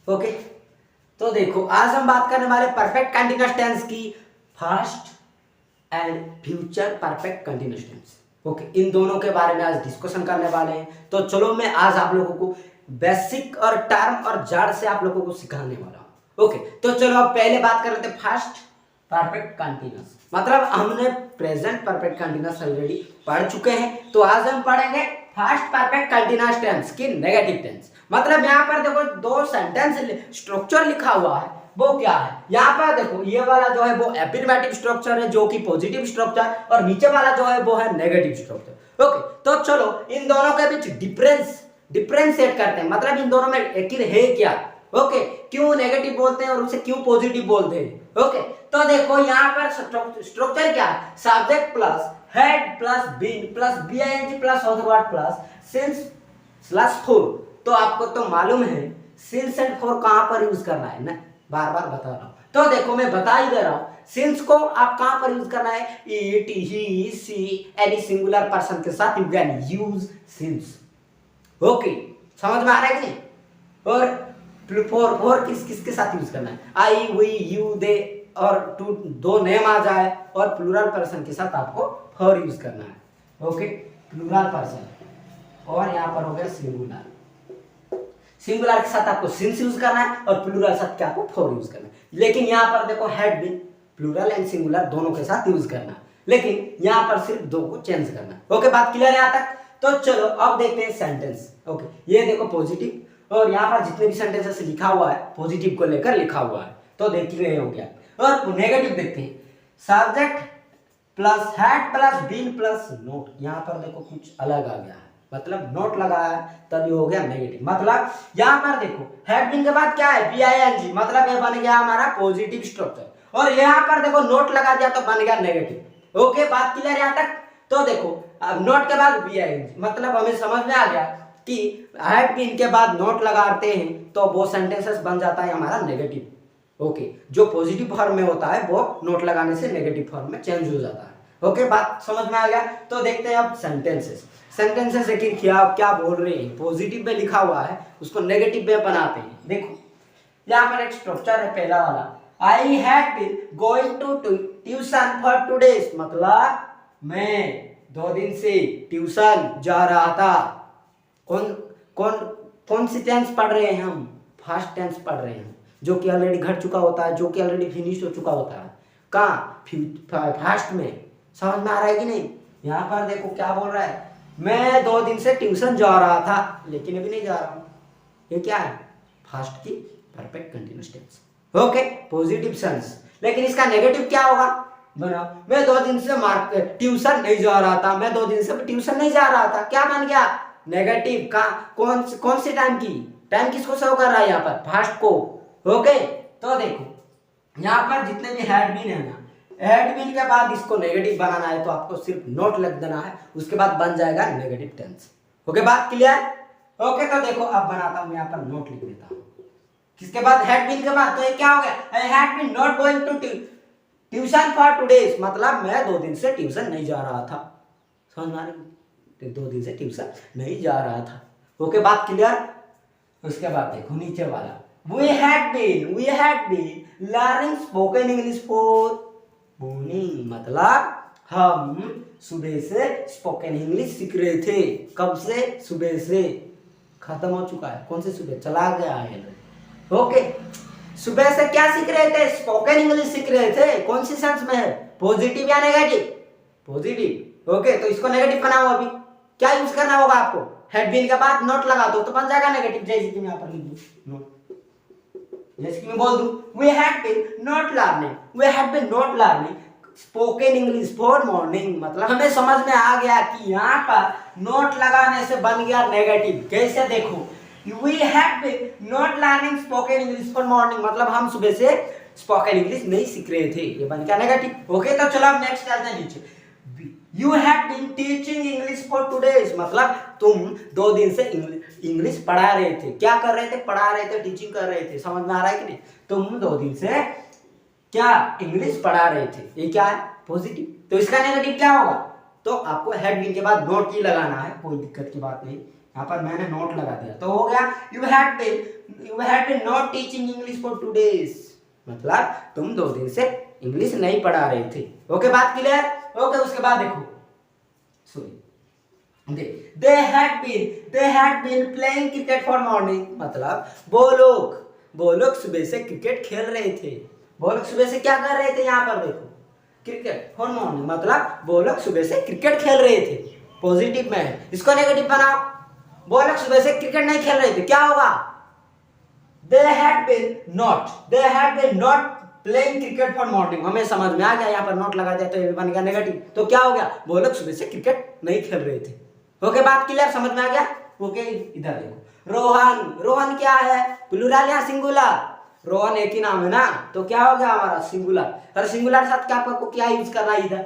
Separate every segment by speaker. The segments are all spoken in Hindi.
Speaker 1: ओके, तो देखो आज हम बात करने वाले परफेक्ट कंटीन्यूअस टेंस की, past and future perfect continuous tense. Okay, इन दोनों के बारे में आज डिस्कशन करने वाले हैं। तो चलो मैं आज आप लोगों को बेसिक और टर्म और जड़ से आप लोगों को सिखाने वाला हूँ। ओके, तो चलो अब पहले बात कर लेते हैं फास्ट परफेक्ट कंटीन्यूअस। मतलब हमने प्रेजेंट परफेक्ट कंटीन्यूअस ऑलरेडी पढ़ चुके हैं, तो आज हम पढ़ेंगे फास्ट परफेक्ट कंटीन्यूअस टेंस की नेगेटिव टेंस। मतलब यहाँ पर देखो दो सेंटेंस स्ट्रक्चर लिखा हुआ है, वो क्या है? यहाँ पर देखो ये वाला जो है वो एफर्मेटिव स्ट्रक्चर है जो कि पॉजिटिव स्ट्रक्चर, और नीचे वाला जो है वो है नेगेटिव स्ट्रक्चर। ओके, तो चलो इन दोनों के बीच डिफरेंशिएट करते हैं। मतलब इन दोनों में आखिर है क्या? ओके, क्यों नेगेटिव बोलते हैं और उसे क्यों पॉजिटिव बोलते हैं? ओके, तो देखो यहाँ पर स्ट्रक्चर क्या है? Subject plus had plus been plus B I N G plus other word plus since plus for. तो आपको तो मालूम है सिंस एंड फॉर कहां पर यूज करना है ना, बार बार बता रहा हूं। तो देखो मैं बता ही दे रहा हूं, सिंस को आप कहां पर यूज करना है? It, he, she, any singular person के साथ you can use since. Okay, समझ में आ रहा है कि नहीं? और फॉर किसके साथ यूज करना है? आई, वी, यू, दे, और टू दो नेम आ जाए और प्लूरल पर्सन के साथ आपको फॉर यूज करना है। ओके, प्लूरल पर्सन, और यहाँ पर हो गया सिंगुलर। सिंगुलर के साथ आपको सिंस यूज करना है और प्लूरल के साथ क्या आपको फॉर यूज करना है। लेकिन यहाँ पर देखो had been plural and singular दोनों के साथ यूज करना है, लेकिन यहाँ पर सिर्फ दो को चेंज करना है। ओके, बात क्लियर है यहाँ तक? तो चलो अब देखते हैं सेंटेंस। ओके, ये देखो पॉजिटिव, और यहाँ पर जितने भी सेंटेंसेस लिखा हुआ है पॉजिटिव को लेकर लिखा हुआ है, तो देख ही रहे हो क्या। और नेगेटिव देखते हैं, subject plus had plus been plus not. यहाँ पर देखो कुछ अलग आ गया है, मतलब नोट लगाया तभी हो गया नेगेटिव। मतलब यहाँ पर देखो हैड बीन के बाद क्या है? बीआईएनजी, मतलब ये बन गया हमारा पॉजिटिव स्ट्रक्चर, और यहाँ पर देखो नोट लगा दिया तो बन गया नेगेटिव। ओके, बात क्लियर यहाँ तक? तो देखो अब नोट के बाद बीआईएनजी, मतलब हमें समझ में आ गया कि हैड बीन के बाद नोट लगाते हैं तो वो सेंटेंसेस बन जाता है हमारा नेगेटिव। ओके, जो पॉजिटिव फॉर्म में होता है वो नोट लगाने से नेगेटिव फॉर्म में चेंज हो जाता है। ओके, बात समझ में आ गया? तो देखते हैं अब सेंटेंसेस लेकिन क्या बोल रहे हैं। पॉजिटिव में लिखा हुआ है उसको नेगेटिव में बनाते हैं। देखो यहाँ पर एक स्ट्रक्चर है पहला वाला, I had been going to tuition for 2 days। मतलब मैं 2 दिन से ट्यूशन जा रहा था। कौन सी टेंस पढ़ रहे हैं हम? फर्स्ट टेंस पढ़ रहे हैं, जो कि ऑलरेडी घट चुका होता है, जो कि ऑलरेडी फिनिश हो चुका होता है। कहाँ? फर्स्ट में। समझ में आ रहा है कि नहीं? यहाँ पर देखो क्या बोल रहा है, मैं 2 दिन से ट्यूशन जा रहा था लेकिन अभी नहीं जा रहा हूं। ये क्या है? फर्स्ट की perfect continuous tense. Okay, positive sense. लेकिन इसका नेगेटिव क्या होगा? बना मैं 2 दिन से ट्यूशन नहीं जा रहा था, मैं 2 दिन से ट्यूशन नहीं जा रहा था। क्या बन गया? नेगेटिव। का कौन सी टाइम किसको शो कर रहा है यहाँ पर? फर्स्ट को। ओके, तो देखो यहाँ पर जितने भी हैड बीन है ना, हैड बीन के बाद इसको नेगेटिव बनाना है तो आपको सिर्फ नोट लिख देना है, उसके बाद बन जाएगा नेगेटिव टेंस। ओके, बात क्लियर? ओके, तो देखो अब बनाता हूं यहाँ पर, नोट लिख देता हूं किसके बाद? हैड बीन के बाद। तो ये क्या हो गया? I had been not going to tuition for 2 days। मतलब मैं 2 दिन से ट्यूशन नहीं जा रहा था। समझ में आ रही? 2 दिन से ट्यूशन नहीं जा रहा था। ओके, बात क्लियर? उसके बाद देखो नीचे वाला, we had been learning spoken English for morning। मतलब हम सुबह से स्पोकन इंग्लिश सीख रहे थे। कब से? सुबह से। खत्म हो चुका है। कौन से सुबह? चला गया है। ओके, सुबह से क्या सीख रहे थे? स्पोकन इंग्लिश सीख रहे थे। कौन सी सेंस में है? पॉजिटिव या नेगेटिव? पॉजिटिव। ओके, तो इसको नेगेटिव बनाओ। अभी क्या यूज करना होगा आपको? हैड बीन के बाद नोट लगा दो तो बन जाएगा नेगेटिव। जैसे कि मैं यहाँ पर लिख दूं नोट, जैसे कि मैं बोल दूं we had been not learning spoken English for morning। मतलब हमें समझ में आ गया कि यहाँ पर नोट लगाने से बन गया नेगेटिव। कैसे? देखो we had been not learning spoken English for morning, मतलब हम सुबह से स्पोकन इंग्लिश नहीं सीख रहे थे, ये बन गया नेगेटिव। ओके, तो चलो अब नेक्स्ट चलते हैं नीचे। You have been teaching English for 2 days। मतलब तुम 2 दिन से इंग्लिश पढ़ा रहे थे। क्या कर रहे थे? पढ़ा रहे थे, टीचिंग कर रहे थे। समझ में आ रहा है कि नहीं? तुम 2 दिन से क्या इंग्लिश पढ़ा रहे थे। ये क्या है? पॉजिटिव। तो इसका नेगेटिव क्या होगा? तो आपको हैड बीन के बाद नोट ही लगाना है, कोई दिक्कत की बात नहीं। यहाँ पर मैंने नोट लगा दिया तो हो गया you had been not teaching English for 2 days, मतलब तुम 2 दिन से इंग्लिश नहीं पढ़ा रहे थे। ओके, बात क्लियर? ओके, उसके बाद देखो sorry they had been playing cricket for morning, मतलब वो लोग सुबह से क्रिकेट खेल रहे थे। वो लोग सुबह से क्या कर रहे थे? यहाँ पर देखो क्रिकेट फॉर मॉर्निंग, मतलब वो लोग सुबह से क्रिकेट खेल रहे थे। पॉजिटिव में है, इसको नेगेटिव बनाओ। वो लोग सुबह से क्रिकेट नहीं खेल रहे थे, क्या होगा? they had been not playing cricket for morning। हमें समझ में आ गया, यहाँ पर नोट लगा दिया तो ये भी बन गया नेगेटिव। तो क्या हो गया? वो लोग सुबह से क्रिकेट नहीं खेल रहे थे। ओके, बात क्लियर? समझ में आ गया? ओके, इधर देखो रोहन क्या है? प्लूरल या सिंगुलर? रोहन एक ही नाम है ना, तो क्या हो गया हमारा? सिंगुलर। और सिंगुलर साथ क्या आपको क्या यूज करना है? इधर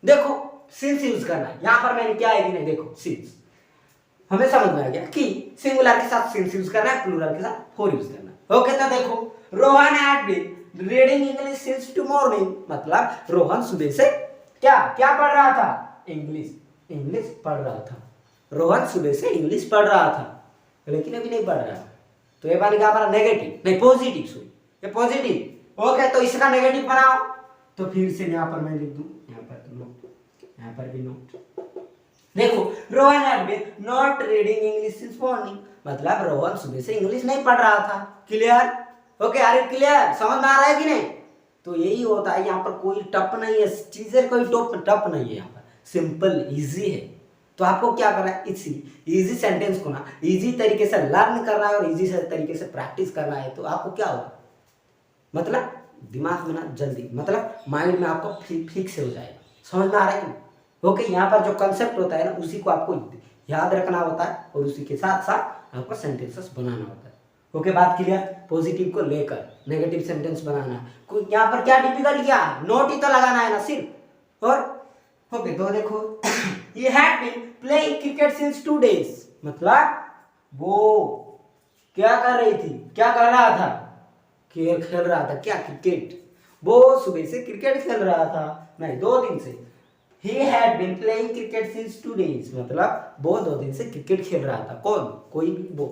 Speaker 1: देखो सिंस यूज करना है। यहाँ पर मैंने क्या है कि नहीं, देखो सिंस। हमें समझ में आ गया कि सिंगुलर के साथ सिंस यूज करना है, प्लूरल के साथ फॉर यूज करना है। ओके, तो देखो Rohan had been reading English since to morning, मतलब रोहन सुबह से क्या पढ़ रहा था? इंग्लिश पढ़ रहा था। रोहन सुबह से इंग्लिश पढ़ रहा था, लेकिन अभी नहीं पढ़ रहा। तो ये बन गया हमारा नेगेटिव, नहीं पॉजिटिव, सॉरी ये पॉजिटिव। ओके, तो इसका नेगेटिव बनाओ। तो फिर से यहाँ पर मैं लिख दूं, यहाँ पर नोट, यहाँ पर भी नोट। देखो Rohan had been not reading English since morning, मतलब रोहन सुबह से इंग्लिश नहीं पढ़ रहा था। Clear? Okay, are it clear? समझ में आ रहा है कि नहीं? तो यही होता है, यहाँ पर कोई टप नहीं है, चीजें कोई टप नहीं है, यहाँ पर सिंपल इजी है। तो आपको क्या करना है? इजी सेंटेंस को ना इजी तरीके से लर्न करना है और इजी तरीके से प्रैक्टिस करना है। तो आपको क्या होगा, मतलब दिमाग में ना जल्दी, मतलब माइंड में आपको फिक्स हो जाएगा। समझ में आ रहा है? ओके, यहाँ पर जो कंसेप्ट होता है ना, उसी को आपको याद रखना होता है और उसी के साथ साथ आपको सेंटेंसेस बनाना होता है। ओके, बात क्लियर? पॉजिटिव को लेकर नेगेटिव सेंटेंस बनाना है। यहाँ पर क्या डिफिकल्ट क्या है? नोट ही तो लगाना है ना सिर्फ। और ओके, तो देखो he had been playing cricket since 2 days, मतलब वो क्या कर रही थी? क्या कर रहा था? खेल रहा था। क्या? क्रिकेट। वो सुबह से क्रिकेट खेल रहा था, नहीं 2 दिन से। He had been playing cricket since 2 days, मतलब वो 2 दिन से क्रिकेट खेल रहा था। कौन? कोई भी वो।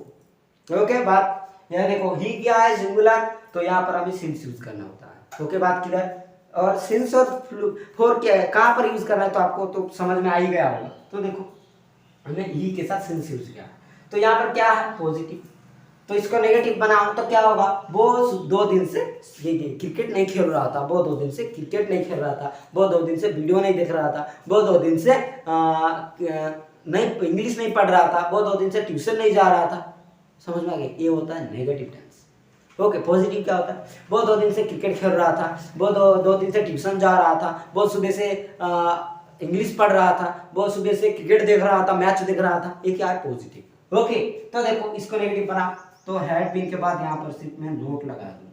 Speaker 1: ओके, बात यहाँ देखो ही क्या है? सिंगुलर, तो यहाँ पर हमें सिंस यूज करना होता है। ओके, बात क्लियर? और सिंस और फॉर क्या है, कहाँ पर यूज करना है, तो आपको तो समझ में आ ही गया होगा। तो देखो हमने ही के साथ सिंस यूज किया, तो यहाँ पर क्या है? पॉजिटिव। तो इसको नेगेटिव बनाओ तो क्या होगा? वो 2 दिन से ये क्रिकेट नहीं खेल रहा था, वो 2 दिन से क्रिकेट नहीं खेल रहा था, वो 2 दिन से वीडियो नहीं देख रहा था, वो 2 दिन से नहीं इंग्लिश नहीं पढ़ रहा था, वो 2 दिन से ट्यूशन नहीं जा रहा था। समझ में आ गया? ये होता है नेगेटिव टेंस। ओके, पॉजिटिव क्या होता है? वो 2 दिन से क्रिकेट खेल रहा था, वो दो दिन से ट्यूशन जा रहा था, वो सुबह से इंग्लिश पढ़ रहा था, वो सुबह से क्रिकेट देख रहा था, मैच देख रहा था। ये क्या है? पॉजिटिव। ओके, तो देखो इसको नेगेटिव बना, तो हैड बीन के बाद यहाँ पर सिर्फ मैं नोट लगा दूं,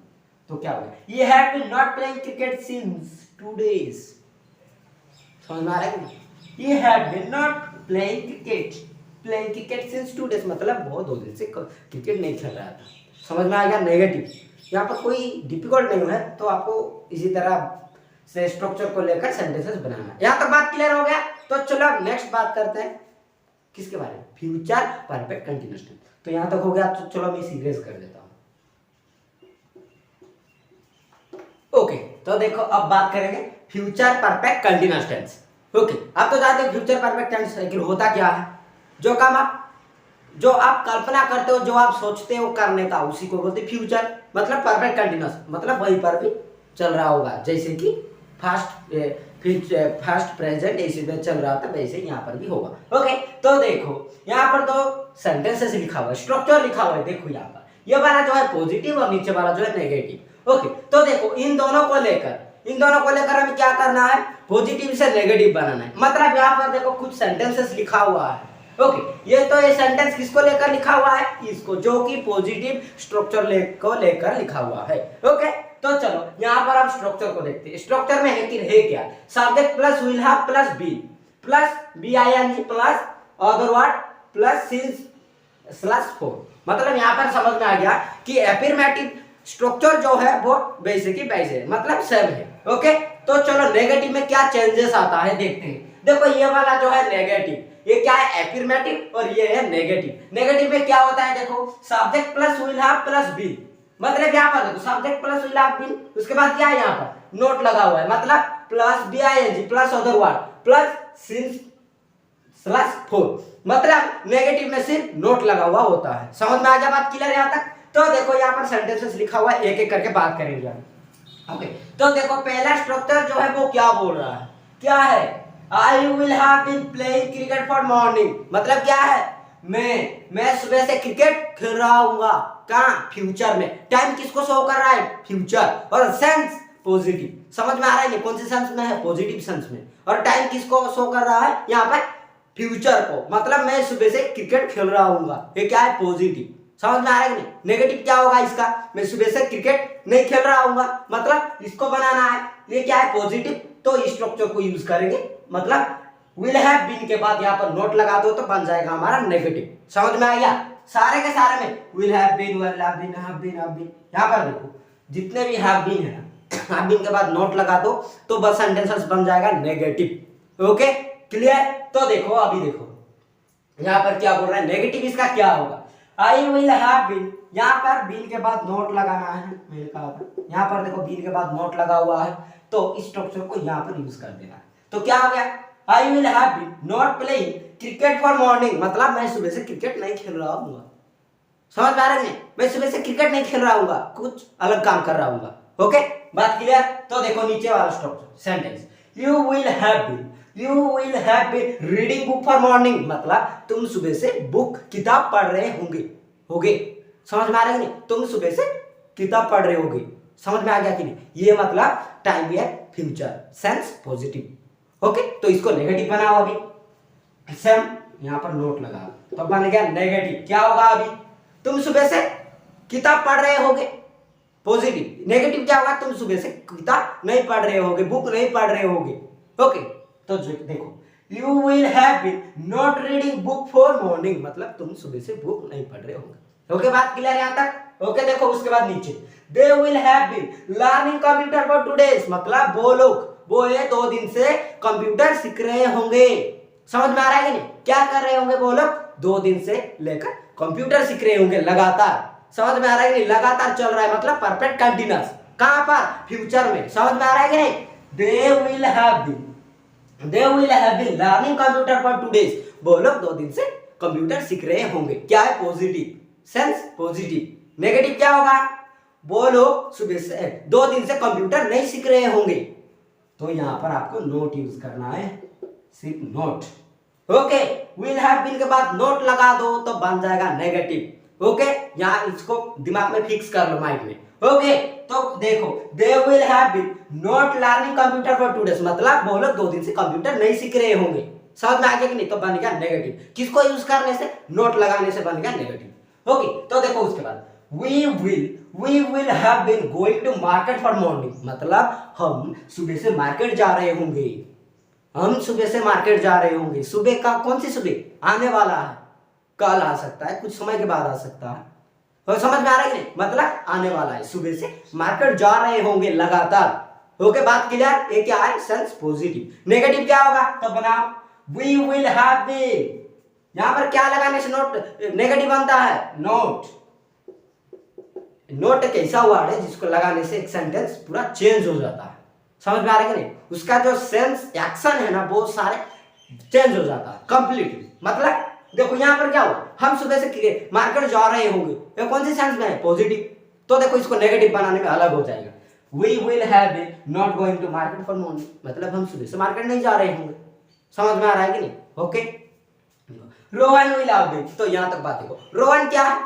Speaker 1: तो क्या होगा? ये had been not playing cricket since 2 days। समझ में आ रहा है? ये had been not playing cricket since 2 days, मतलब वो 2 दिन से क्रिकेट नहीं खेल रहा था। समझ में आ गया? नेगेटिव। यहाँ पर कोई डिफिकल्ट नहीं है, तो आपको इसी तरह से स्ट्रक्चर को लेकर सेंटेंसेस बनाना है। यहाँ तक बात क्लियर हो गया? तो चलो नेक्स्ट बात करते हैं किसके बारे में? Future perfect continuous tense. तो यहाँ तक हो गया, तो चलो मैं सीरियस कर देता हूँ। ओके, तो देखो अब बात करेंगे future perfect continuous tense. Okay, अब तो जानते हैं फ्यूचर परफेक्ट टेंस लेकिन होता क्या है? जो आप कल्पना करते हो, जो आप सोचते हो करने का, उसी को बोलते हैं फ्यूचर। मतलब परफेक्ट कंटीन्यूअस, मतलब वहीं पर भी चल रहा होगा, जैसे कि फास्ट प्रेजेंट ऐसे में चल रहा था, वैसे यहाँ पर भी होगा। ओके, तो देखो यहाँ पर तो सेंटेंसेस लिखा हुआ है, स्ट्रक्चर लिखा हुआ है। देखो यहाँ पर ये वाला जो है पॉजिटिव और नीचे वाला जो है नेगेटिव। ओके, तो देखो इन दोनों को लेकर हमें क्या करना है? पॉजिटिव से नेगेटिव बनाना है। मतलब यहाँ पर देखो कुछ सेंटेंसेस लिखा हुआ है। ओके, ये सेंटेंस किसको लेकर लिखा हुआ है? इसको, जो कि पॉजिटिव स्ट्रक्चर को लेकर लिखा हुआ है। ओके, तो चलो यहाँ पर हम स्ट्रक्चर को देखते हैं। स्ट्रक्चर में है क्या? Subject plus will have plus B I N G plus other word plus since for. मतलब यहाँ पर समझ में आ गया कि एफर्मेटिव स्ट्रक्चर जो है वो वैसे की वैसे, मतलब सेम है। ओके, तो चलो नेगेटिव में क्या चेंजेस आता है देखते हैं। देखो ये वाला जो है नेगेटिव, ये क्या है एफर्मेटिव और ये है नेगेटिव। नेगेटिव में क्या होता है देखो, subject plus will have plus been, मतलब यहाँ पर देखो subject plus will have been, उसके बाद क्या है यहाँ पर नोट लगा हुआ है, मतलब plus B I N G plus other word plus since plus for, मतलब नेगेटिव में सिर्फ नोट लगा हुआ होता है। समझ में आ गया बात, क्लियर यहाँ तक। तो देखो यहाँ पर सेंटेंसेस लिखा हुआ है, एक एक करके बात करेंगे हम। ओके, तो देखो पहला स्ट्रक्चर जो है वो क्या बोल रहा है, क्या है I will have been playing cricket for morning, मतलब क्या है मैं सुबह से क्रिकेट खेल रहा हूँगा, कहाँ फ्यूचर में। टाइम किसको शो कर रहा है फ्यूचर, और सेंस पॉजिटिव, समझ में आ रहा है कौन से सेंस में है पॉजिटिव सेंस में, और टाइम किसको शो कर रहा है यहाँ पर फ्यूचर को, मतलब मैं सुबह से क्रिकेट खेल रहा हूँगा, ये क्या है पॉजिटिव। समझ में आ रहा है कि नहीं। नेगेटिव क्या होगा इसका, मैं सुबह से क्रिकेट नहीं खेल रहा हूँगा, मतलब इसको बनाना है, ये क्या है पॉजिटिव, तो इस स्ट्रक्चर को यूज करेंगे, मतलब विल हैव बीन के बाद यहाँ पर नोट लगा दो तो बन जाएगा हमारा नेगेटिव। समझ में आ गया, सारे के सारे में will have been will have been have been have been, यहाँ पर देखो जितने भी हैव बीन है हैव बीन के बाद नोट लगा दो तो बस सेंटेंस बन जाएगा नेगेटिव। Okay clear. तो देखो अभी देखो यहाँ पर क्या बोल रहा है, नेगेटिव इसका क्या होगा, आई विल हैव बीन, यहाँ पर बीन के बाद नोट लगाना है, मैंने कहा था यहाँ पर देखो बीन के बाद नोट लगा हुआ है, तो इस स्ट्रक्चर को यहाँ पर यूज कर देना है। तो क्या हो गया, I will have been not playing cricket for morning, मतलब मैं सुबह से क्रिकेट नहीं खेल रहा हूँ। समझ में आ रहा है, मैं सुबह से क्रिकेट नहीं खेल रहा हूँ, कुछ अलग काम कर रहा हूँ। ओके बात क्लियर। तो देखो नीचे वाला structure sentence, you will have been reading book for morning, मतलब तुम सुबह से बुक किताब पढ़ रहे होगे। समझ में आ रहा है नहीं, तुम सुबह से किताब पढ़ रहे होगे। समझ में आ गया कि नहीं, ये मतलब टाइम या फ्यूचर सेंस पॉजिटिव। ओके तो इसको नेगेटिव बनाओ, अभी सेम यहाँ पर नोट लगा तो बन गया नेगेटिव। क्या होगा अभी, तुम सुबह से किताब पढ़ रहे होगे, पॉजिटिव। नेगेटिव क्या होगा, तुम सुबह से किताब नहीं पढ़ रहे होगे, बुक नहीं पढ़ रहे होगे। ओके तो देखो you will have been not reading book for morning, मतलब तुम सुबह से बुक नहीं पढ़ रहे होगे। ओके बात क्लियर यहाँ तक। ओके देखो उसके बाद नीचे they will have been learning computer for 2 days, मतलब वो ये 2 दिन से कंप्यूटर सीख रहे होंगे। समझ में आ रहा है कि नहीं, क्या कर रहे होंगे वो लोग, 2 दिन से लेकर कंप्यूटर सीख रहे होंगे लगातार। समझ में आ रहा है कि नहीं, लगातार चल रहा है, मतलब परफेक्ट कंटिन्यूअस, कहां पर फ्यूचर में। समझ में आ रहा है कि नहीं, they will have been learning computer for 2 days, वो लोग 2 दिन से कंप्यूटर सीख रहे होंगे। क्या है पॉजिटिव सेंस पॉजिटिव। नेगेटिव क्या होगा, वो लोग सुबह से 2 दिन से कंप्यूटर नहीं सीख रहे होंगे, तो यहां पर आपको नोट यूज करना है, सिर्फ not. Okay will have been के बाद नोट लगा दो तो बन जाएगा नेगेटिव। ओके यहां इसको दिमाग में फिक्स कर लो माइंड में। ओके तो देखो they will have been not learning computer for 2 days, मतलब वो लोग 2 दिन से कंप्यूटर नहीं सीख रहे होंगे। समझ में आ गया कि नहीं, तो बन गया नेगेटिव। किसको यूज करने से, नोट लगाने से बन गया नेगेटिव। ओके तो देखो उसके बाद we will have been going to market for morning, मतलब हम सुबह से मार्केट जा रहे होंगे। हम सुबह से मार्केट जा रहे होंगे, सुबह का कौन सी सुबह, आने वाला है, कल आ सकता है, कुछ समय के बाद आ सकता है। तो समझ में आ रहा है कि नहीं, मतलब आने वाला है, सुबह से मार्केट जा रहे होंगे लगातार। ओके बात क्लियर। ये क्या है सेंस पॉजिटिव। नेगेटिव क्या होगा, तो बनाओ we will have been, यहां पर क्या लगाने से नोट नेगेटिव बनता है, नोट। नोट एक ऐसा वर्ड है जिसको लगाने से एक सेंटेंस पूरा चेंज हो जाता है। समझ में आ रहा है कि नहीं, उसका जो सेंस एक्शन है ना वो सारे चेंज हो जाता है कंप्लीटली। मतलब देखो यहाँ पर क्या हुआ, हम सुबह से मार्केट जा रहे होंगे, ये कौन सी सेंस में है, पॉजिटिव। तो देखो इसको नेगेटिव बनाने में अलग हो जाएगा, we will have been not going to market for morning, मतलब हम सुबह से मार्केट नहीं जा रहे होंगे। समझ में आ रहा है कि नहीं। Okay Rohan will have been, तो यहां तक बात देखो, रोहन क्या है,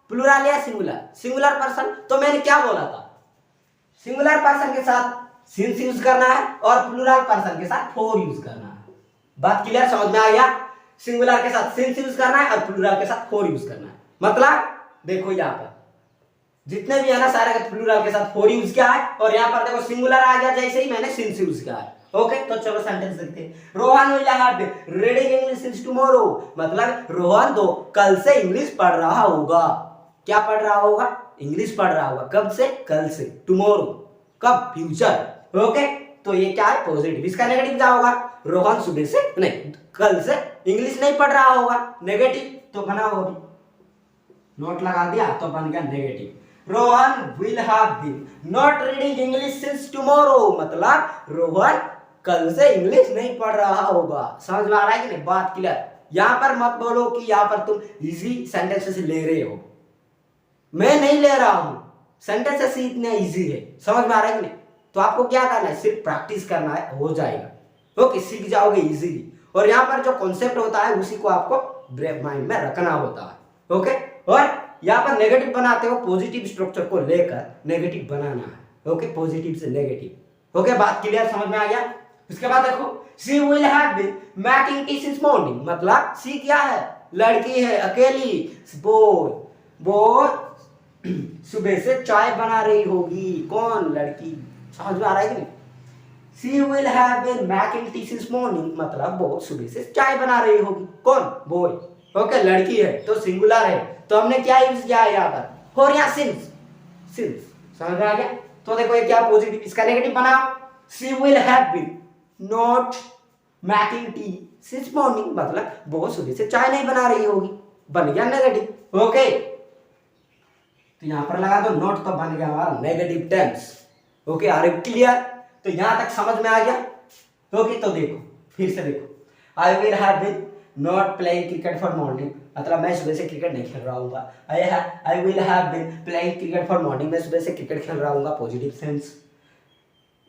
Speaker 1: प्लूरल या सिंगुलर, सिंगुलर पर्सन। तो मैंने क्या बोला था, सिंगुलर पर्सन के साथ सिंस यूज करना है और प्लूरल पर्सन के साथ फॉर यूज करना है। बात क्लियर, समझ में आ गया। सिंगुलर के साथ सिंस यूज करना है और प्लूरल के साथ फॉर यूज करना है। मतलब देखो यहाँ पर जितने भी है ना सारे प्लूरल के साथ फॉर यूज किया है, और यहाँ पर देखो सिंगुलर आ गया जैसे ही मैंने सिंस यूज किया है। ओके तो चलो सेंटेंस देखते हैं। Rohan will have been reading English since tomorrow, मतलब रोहन तो कल से इंग्लिश पढ़ रहा होगा। क्या पढ़ रहा होगा, इंग्लिश पढ़ रहा होगा। कब से, कल से, टुमारो, कब, फ्यूचर। ओके तो ये क्या है पॉजिटिव। इसका नेगेटिव क्या होगा, रोहन सुबह से नहीं कल से इंग्लिश नहीं पढ़ रहा होगा, नेगेटिव तो बना होगा, अभी नोट लगा दिया तो बन गया negative. Rohan will have been not reading English since tomorrow, मतलब रोहन कल से इंग्लिश नहीं पढ़ रहा होगा। समझ में आ रहा है कि नहीं, बात क्लियर। यहां पर मत बोलो कि यहां पर तुम इजी सेंटेंसेस ले रहे हो, मैं नहीं ले रहा हूं, सेंटेंसेस इतने इजी है। समझ में आ रहा है कि नहीं, तो आपको क्या करना है, सिर्फ प्रैक्टिस करना है, हो जाएगा। ओके, सीख जाओगे इजीली। और यहाँ पर जो कॉन्सेप्ट होता है उसी को आपको ब्रेक माइंड में रखना होता है। ओके, और यहाँ पर नेगेटिव बनाते हो, पॉजिटिव स्ट्रक्चर को लेकर नेगेटिव बनाना है। ओके, पॉजिटिव से नेगेटिव। ओके, बात क्लियर, समझ में आ गया। उसके बाद देखो, she will have been making tea since morning, मतलब शी क्या है, लड़की है, अकेली। बोय सुबह से चाय बना रही होगी, कौन, लड़की। समझ में आ रहा है कि नहीं। She will have been making tea since morning, मतलब वो सुबह से चाय बना रही होगी, कौन, बोय। ओके, लड़की है तो सिंगुलर है, तो हमने क्या यूज किया है यहाँ पर, और यहाँ सिंस। समझ में आ गया। तो देखो ये क्या पॉजिटिव, इसका नेगेटिव बनाओ, she will have been not making tea since morning, मतलब वो सुबह से चाय नहीं बना रही होगी, बन गया नेगेटिव। ओके, तो यहां पर लगा दो नोट, तो बन गया हमारा negative tense. Okay, are you clear. तो यहां तक समझ में आ गया। ओके, तो देखो फिर से देखो, I will have been not playing cricket for morning, मतलब मैं सुबह से क्रिकेट नहीं खेल रहा हूँ। I will have been playing cricket for morning, मैं सुबह से क्रिकेट खेल रहा हूँ, positive sense.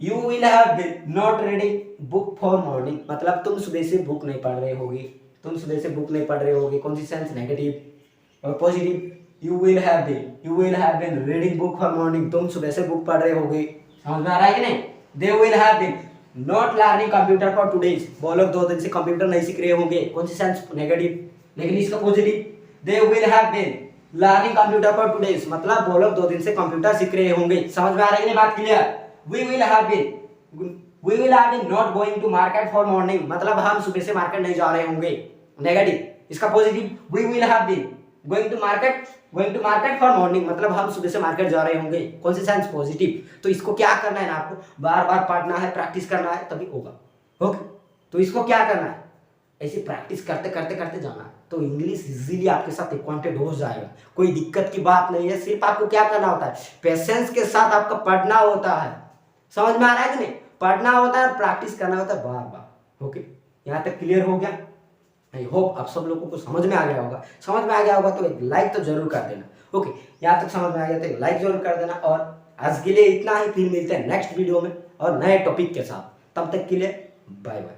Speaker 1: You will have been not reading book for morning, मतलब तुम सुबह से बुक नहीं पढ़ रहे होगे, तुम सुबह से बुक नहीं पढ़ रहे होगे, कौन सी सेंस, नेगेटिव। और positive, you will have been reading book for morning, तुम सुबह से बुक पढ़ रहे होगे। समझ में आ रहा है कि नहीं। They will have been not learning computer for 2 days, वो लोग 2 दिन से कंप्यूटर नहीं सीख रहे होंगे, कौन सी सेंस, नेगेटिव। लेकिन इसका positive, they will have been learning computer for 2 days, मतलब वो लोग 2 दिन से कंप्यूटर सीख रहे होंगे। समझ में आ रही है बात, clear. We will have been not going to market for morning, मतलब हम सुबह से मार्केट नहीं जा रहे होंगे, नेगेटिव। इसका positive, we will have been going to market for morning, मतलब हम सुबह से मार्केट जा रहे होंगे, कौन सी सेंस, पॉजिटिव। तो इसको क्या करना है ना, आपको बार बार पढ़ना है, प्रैक्टिस करना है, तभी होगा। ओके, तो इसको क्या करना है, ऐसे प्रैक्टिस करते करते करते जाना है, तो इंग्लिश इजीली आपके साथ एक्वांटेड हो जाएगा। कोई दिक्कत की बात नहीं है, सिर्फ आपको क्या करना होता है, पेशेंस के साथ आपका पढ़ना होता है। समझ में आ रहा है कि नहीं, पढ़ना होता है, प्रैक्टिस करना होता है बार बार। ओके, यहाँ तक क्लियर हो गया। आई होप आप सब लोगों को समझ में आ गया होगा। समझ में आ गया होगा तो एक लाइक तो जरूर कर देना। ओके, यहाँ तक समझ में आ गया तो एक लाइक जरूर कर देना। और आज के लिए इतना ही, फिर मिलते हैं नेक्स्ट वीडियो में और नए टॉपिक के साथ। तब तक के लिए बाय बाय।